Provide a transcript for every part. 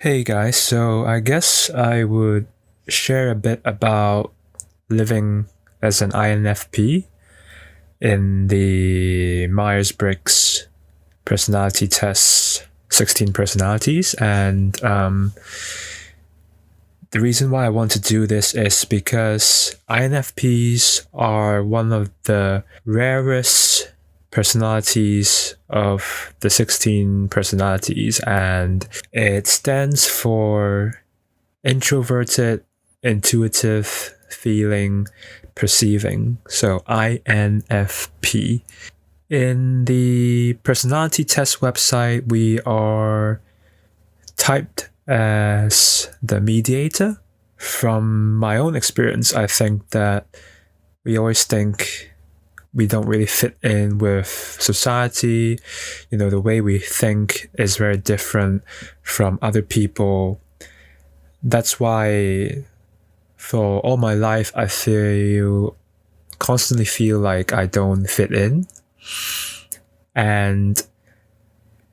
Hey guys, so I guess I would share a bit about living as an INFP in the Myers Briggs personality test 16 personalities. And the reason why I want to do this is because INFPs are one of the rarest personalities of the 16 personalities, and it stands for introverted, intuitive, feeling, perceiving. So INFP. In the personality test website, we are typed as the mediator. From my own experience, I think that we always think we don't really fit in with society. The way we think is very different from other people. That's why for all my life, constantly feel like I don't fit in. And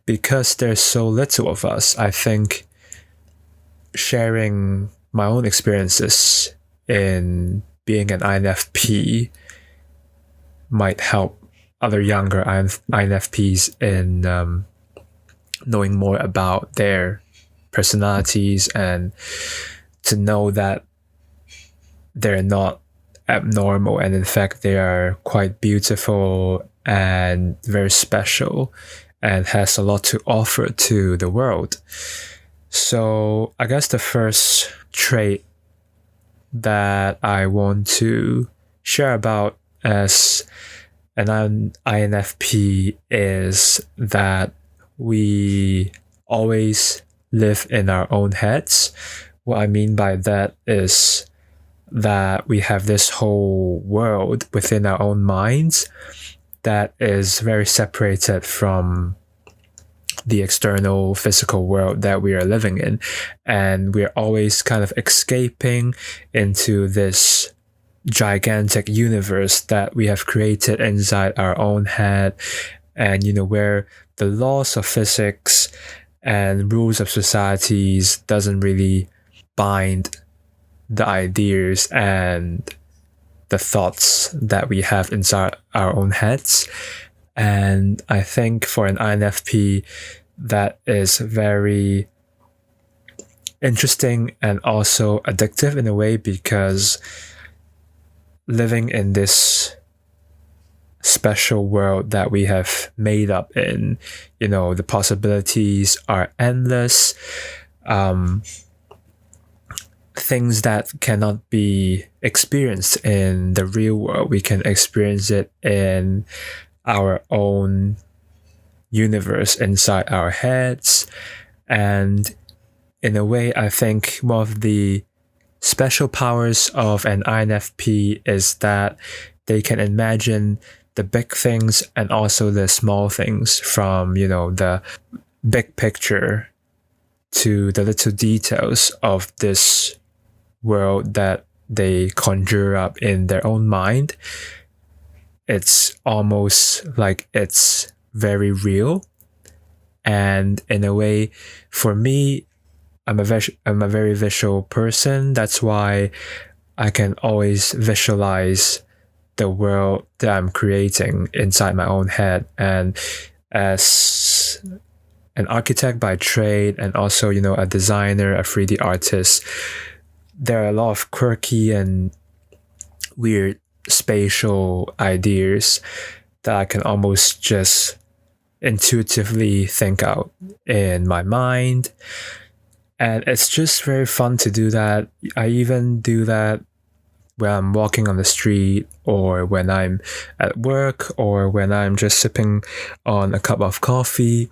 because there's so little of us, I think sharing my own experiences in being an INFP might help other younger INFPs in knowing more about their personalities and to know that they're not abnormal, and in fact they are quite beautiful and very special and has a lot to offer to the world. So I guess the first trait that I want to share about as an INFP is that we always live in our own heads. What I mean by that is that we have this whole world within our own minds that is very separated from the external physical world that we are living in. And we're always kind of escaping into this gigantic universe that we have created inside our own head. And, where the laws of physics and rules of societies doesn't really bind the ideas and the thoughts that we have inside our own heads. And I think for an INFP, that is very interesting and also addictive in a way, because living in this special world that we have made up in, the possibilities are endless. Things that cannot be experienced in the real world, we can experience it in our own universe inside our heads. And in a way, I think one of the special powers of an INFP is that they can imagine the big things and also the small things, from the big picture to the little details of this world that they conjure up in their own mind. It's almost like it's very real. And in a way, for me, I'm a very visual person. That's why I can always visualize the world that I'm creating inside my own head. And as an architect by trade, and also, a designer, a 3D artist, there are a lot of quirky and weird spatial ideas that I can almost just intuitively think out in my mind. And it's just very fun to do that. I even do that when I'm walking on the street, or when I'm at work, or when I'm just sipping on a cup of coffee.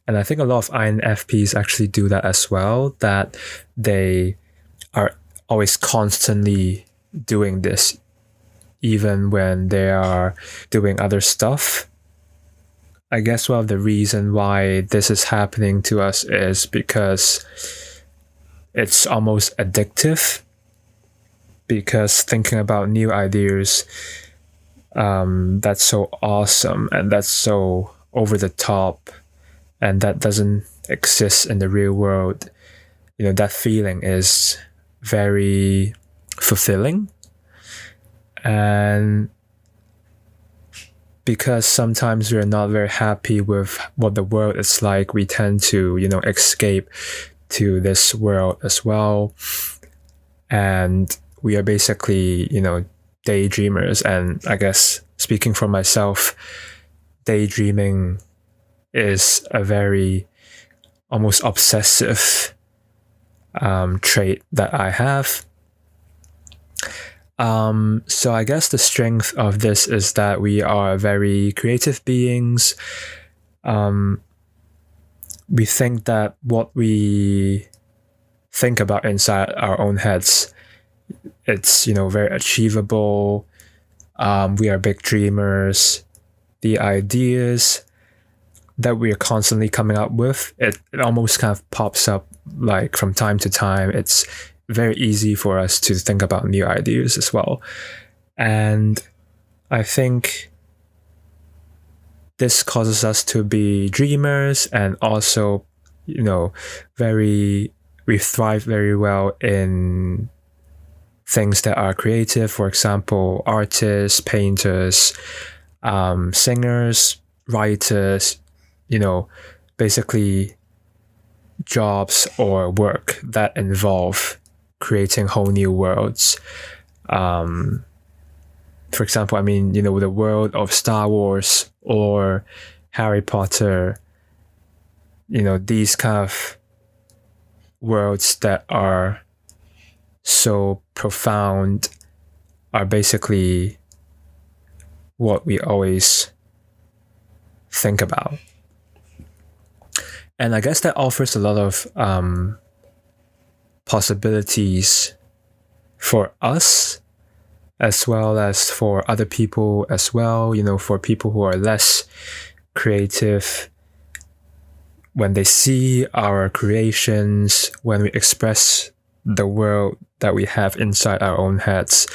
And I think a lot of INFPs actually do that as well, that they are always constantly doing this, even when they are doing other stuff. I guess one of the reasons why this is happening to us is because it's almost addictive, because thinking about new ideas, that's so awesome and that's so over the top, and that doesn't exist in the real world. that feeling is very fulfilling. And because sometimes we're not very happy with what the world is like, we tend to, escape to this world as well. And we are basically, daydreamers. And I guess speaking for myself, daydreaming is a very almost obsessive trait that I have. So I guess the strength of this is that we are very creative beings. We think that what we think about inside our own heads, it's, very achievable. We are big dreamers. The ideas that we are constantly coming up with, it almost kind of pops up like from time to time. It's very easy for us to think about new ideas as well. And I think this causes us to be dreamers, and also, we thrive very well in things that are creative. For example, artists, painters, singers, writers, basically jobs or work that involve creating whole new worlds. For example, the world of Star Wars or Harry Potter, these kind of worlds that are so profound are basically what we always think about. And I guess that offers a lot of possibilities for us, as well as for other people as well. For people who are less creative, when they see our creations, when we express the world that we have inside our own heads,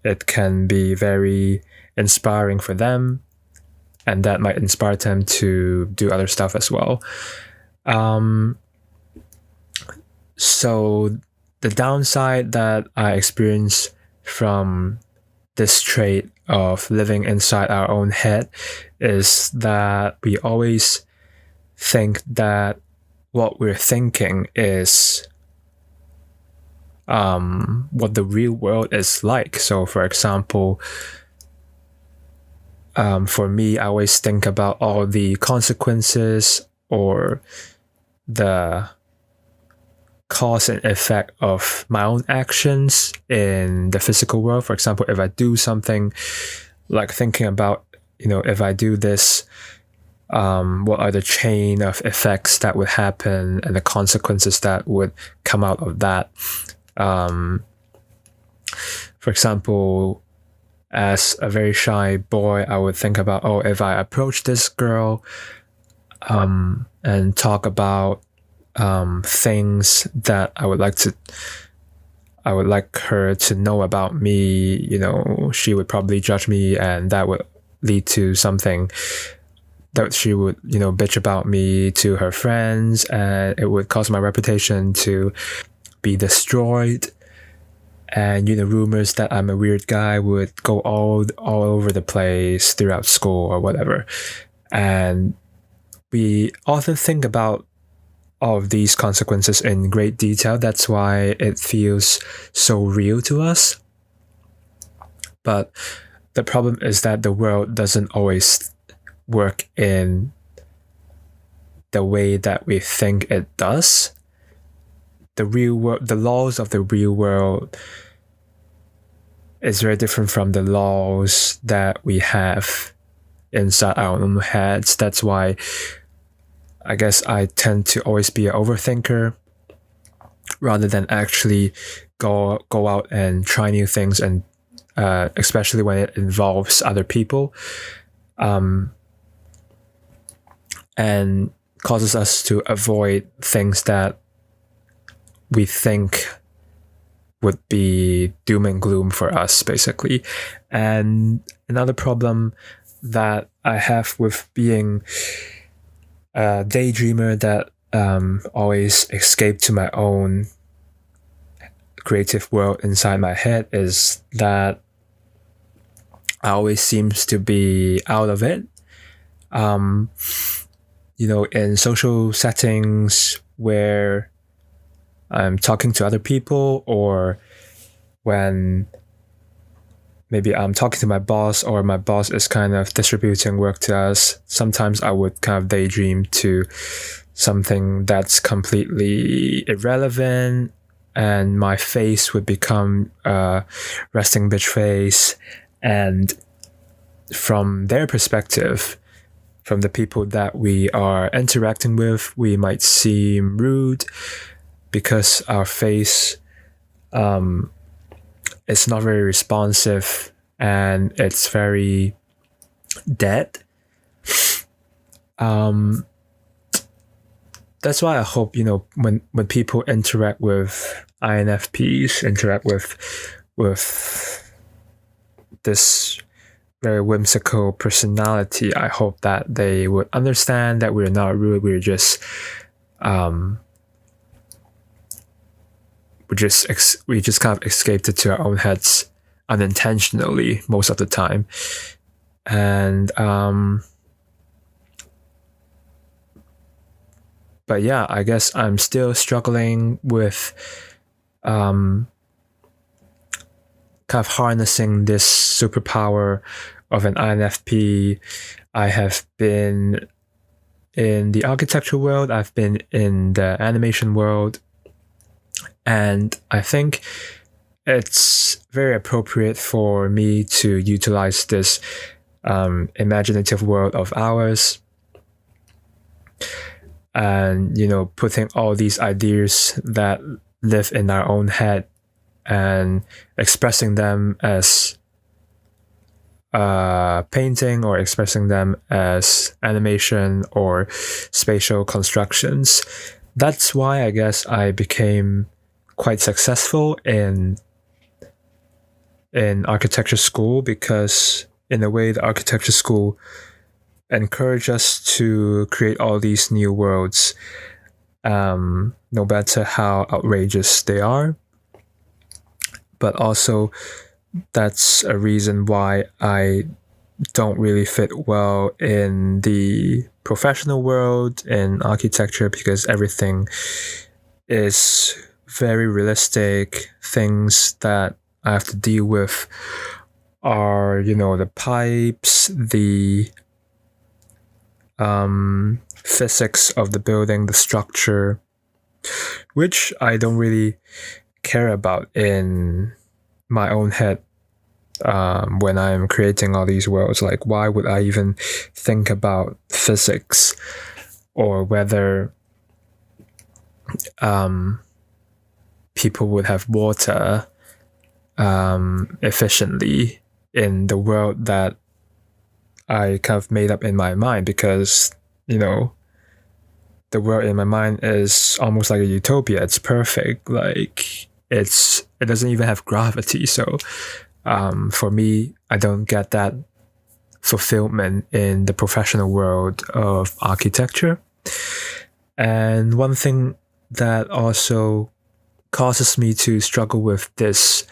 it can be very inspiring for them, and that might inspire them to do other stuff as well. So the downside that I experience from this trait of living inside our own head is that we always think that what we're thinking is what the real world is like. So for example, for me, I always think about all the consequences or the cause and effect of my own actions in the physical world. For example, if I do something, like thinking about, if I do this, what are the chain of effects that would happen and the consequences that would come out of that. For example, as a very shy boy, I would think about, if I approach this girl and talk about things that I would like her to know about me, she would probably judge me, and that would lead to something that she would, bitch about me to her friends, and it would cause my reputation to be destroyed. And, rumors that I'm a weird guy would go all over the place throughout school or whatever. And we often think about all of these consequences in great detail. That's why it feels so real to us. But the problem is that the world doesn't always work in the way that we think it does. The real world, the laws of the real world is very different from the laws that we have inside our own heads. That's why I guess I tend to always be an overthinker rather than actually go out and try new things, and especially when it involves other people, and causes us to avoid things that we think would be doom and gloom for us, basically. And another problem that I have with being a daydreamer that always escape to my own creative world inside my head is that I always seems to be out of it. In social settings where I'm talking to other people, or when maybe I'm talking to my boss, or my boss is kind of distributing work to us, sometimes I would kind of daydream to something that's completely irrelevant, and my face would become a resting bitch face. And from their perspective, from the people that we are interacting with, we might seem rude because our face is not very responsive and it's very dead. That's why I hope, when people interact with INFPs, interact with this very whimsical personality, I hope that they would understand that we're not rude. We just kind of escaped it to our own heads unintentionally most of the time. And but yeah, I guess I'm still struggling with kind of harnessing this superpower of an INFP. I have been in the architecture world, I've been in the animation world, and I think it's very appropriate for me to utilize this imaginative world of ours, and putting all these ideas that live in our own head and expressing them as painting, or expressing them as animation or spatial constructions. That's why I guess I became quite successful in architecture school, because in a way the architecture school encouraged us to create all these new worlds, no matter how outrageous they are. But also, that's a reason why I don't really fit well in the professional world in architecture, because everything is very realistic. Things that I have to deal with are, the pipes, the physics of the building, the structure, which I don't really care about in my own head when I'm creating all these worlds. Like, why would I even think about physics, or whether people would have water efficiently in the world that I kind of made up in my mind? Because the world in my mind is almost like a utopia. It's perfect. Like, it doesn't even have gravity. So for me, I don't get that fulfillment in the professional world of architecture. And one thing that also causes me to struggle with this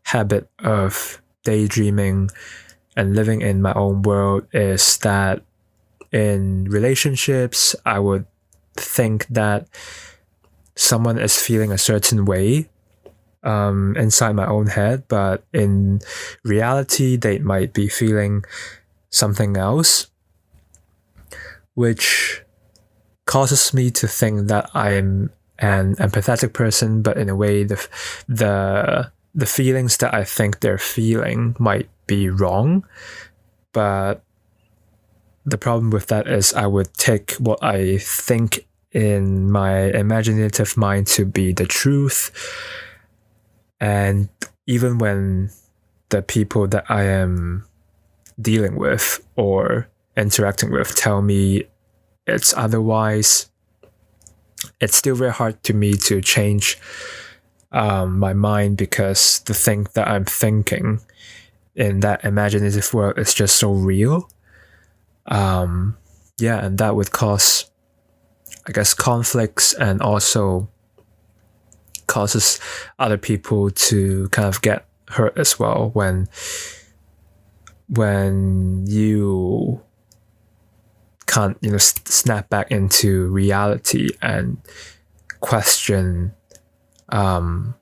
habit of daydreaming and living in my own world is that in relationships, I would think that someone is feeling a certain way inside my own head, but in reality, they might be feeling something else, which causes me to think that I'm an empathetic person, but in a way, the feelings that I think they're feeling might be wrong. But the problem with that is I would take what I think in my imaginative mind to be the truth. And even when the people that I am dealing with or interacting with tell me it's otherwise, it's still very hard to me to change my mind, because the thing that I'm thinking in that imaginative world is just so real. And that would cause I guess, conflicts, and also causes other people to kind of get hurt as well when you can't, snap back into reality and question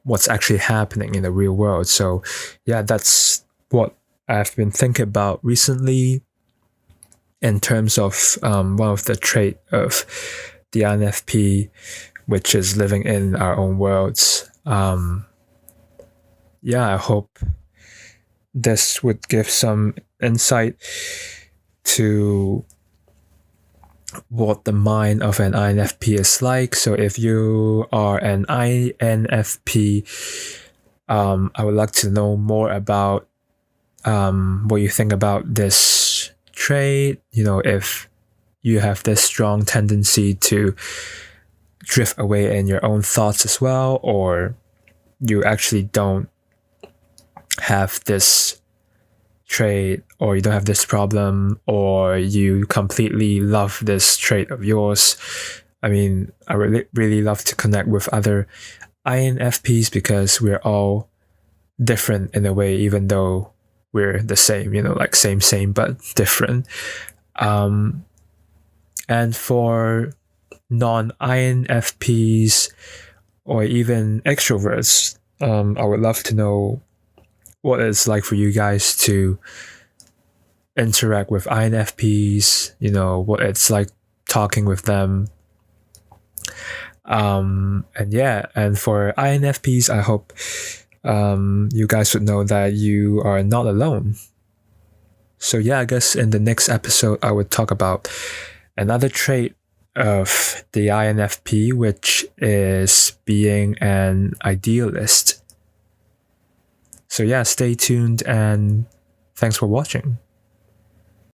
what's actually happening in the real world. So yeah, that's what I've been thinking about recently in terms of one of the trait of the INFP, which is living in our own worlds. I hope this would give some insight to what the mind of an INFP is like. So if you are an INFP, I would like to know more about what you think about this trait. If you have this strong tendency to drift away in your own thoughts as well, or you actually don't have this trait, or you don't have this problem, or you completely love this trait of yours. I mean, I really love to connect with other INFPs because we're all different in a way, even though we're the same, like same, but different. And for non-INFPs or even extroverts, I would love to know what it's like for you guys to interact with INFPs, what it's like talking with them. And for INFPs, I hope you guys would know that you are not alone. So yeah, I guess in the next episode, I would talk about another trait of the INFP, which is being an idealist. So yeah, stay tuned and thanks for watching.